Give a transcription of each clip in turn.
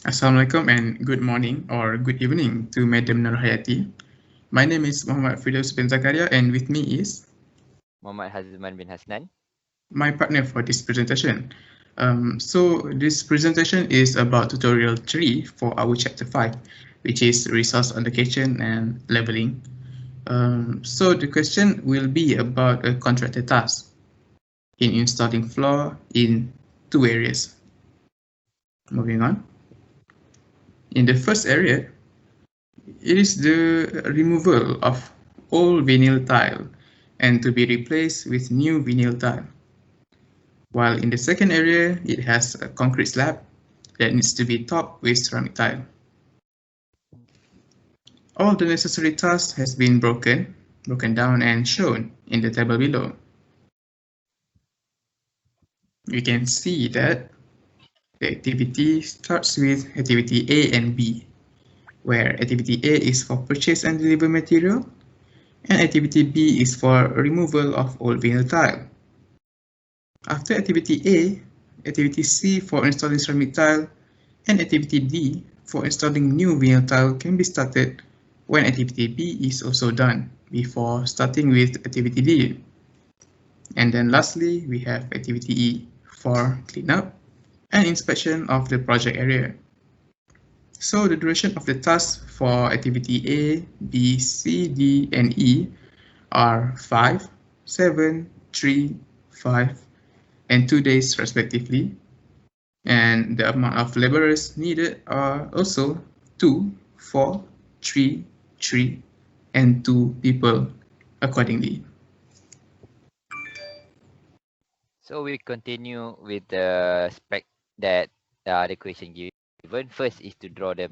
Assalamualaikum and good morning or good evening to Madam Nurhayati. My name is Muhammad Firdaus bin Zakaria and with me is Muhammad Hazman bin Hasnan. my partner for this presentation. So this presentation is about tutorial 3 for our chapter 5, which is resource allocation and labeling. So the question will be about a contracted task in installing floor in two areas. Moving on. In the first area, it is the removal of old vinyl tile and to be replaced with new vinyl tile. While in the second area, it has a concrete slab that needs to be topped with ceramic tile. All the necessary tasks has been broken down and shown in the table below. You can see that the activity starts with activity A and B, where activity A is for purchase and deliver material, and activity B is for removal of old vinyl tile. After activity A, activity C for installing ceramic tile, and activity D for installing new vinyl tile can be started when activity B is also done before starting with activity D. And then lastly, we have activity E for cleanup and inspection of the project area. So the duration of the task for activity A, B, C, D, and E are 5, 7, 3, 5, and 2 days respectively. And the amount of laborers needed are also 2, 4, 3, 3, and 2 people accordingly. So we continue with the spec that the question given. First is to draw the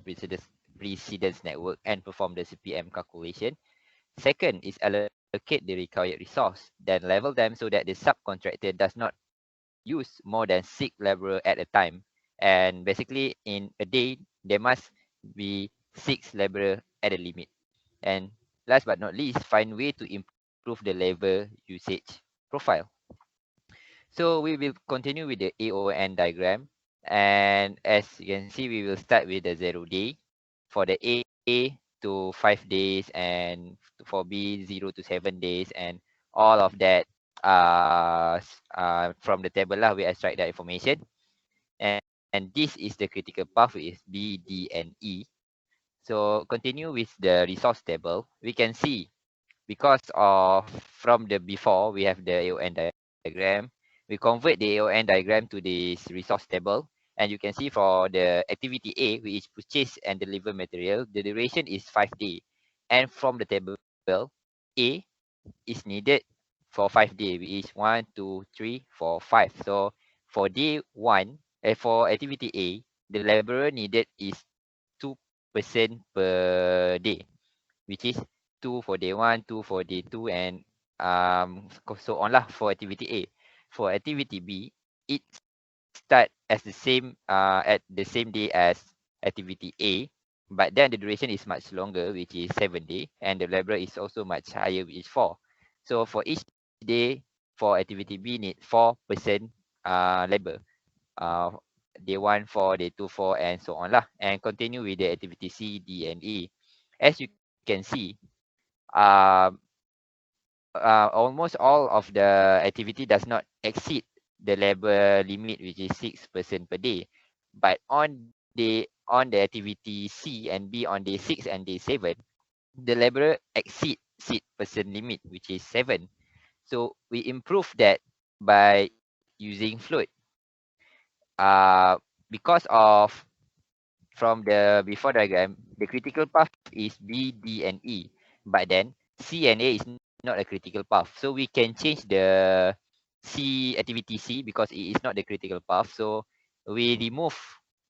precedence network and perform the CPM calculation. Second is allocate the required resource, then level them so that the subcontractor does not use more than 6 laborers at a time. And basically in a day, there must be 6 laborers at a limit. And last but not least, find way to improve the labor usage profile. So we will continue with the AON diagram. And as you can see, we will start with the 0 day for the A to 5 days, and for B 0 to 7 days, and all of that from the table lah, we extract that information. And this is the critical path is B, D, and E. So continue with the resource table. We can see because of from the before we have the AON diagram, we convert the AON diagram to this resource table, and you can see for the activity A, which is purchase and deliver material, the duration is 5 days, and from the table A is needed for 5 days, which is 1 2 3 4 5. So for day one, for activity A, the laborer needed is 2% per day, which is 2 for day 1, 2 for day 2, and so on lah for activity A. For activity B, it start as the same at the same day as activity A, but then the duration is much longer, which is 7 days, and the labor is also much higher, which is 4. So for each day for activity B need 4% labor. Uh, day 1 4, day 2 4, and so on lah, and continue with the activity C, D, and E. As you can see, um, almost all of the activity does not exceed the labor limit, which is 6% per day. But on the activity C and B on day 6 and day 7, the labor exceed 6% limit, which is 7. So we improve that by using float. Uh, because of from the before diagram, the critical path is B, D, and E. But then C and A is not a critical path. So we can change the activity C, because it is not the critical path. So we remove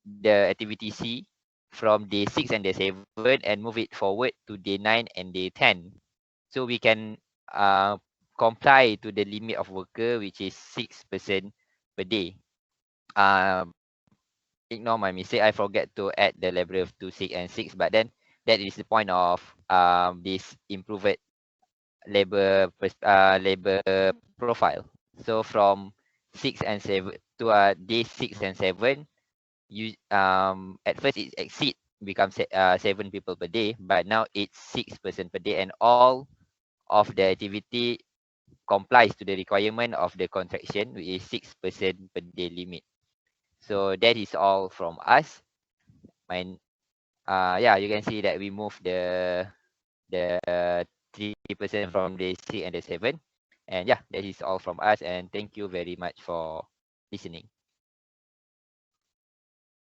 the activity C from day 6 and day 7 and move it forward to day 9 and day 10. So we can comply to the limit of worker, which is 6% per day. Ignore my mistake, I forget to add the level of 2 6 and 6, but then that is the point of this improved labor profile. So from 6 and 7 to day 6 and 7, at first it exceed becomes 7 people per day, but now it's 6 person per day, and all of the activity complies to the requirement of the contraction, which is 6 person per day limit. So that is all from us. My yeah, you can see that we move the 3% from the 6 and the 7. And yeah, that is all from us, and thank you very much for listening.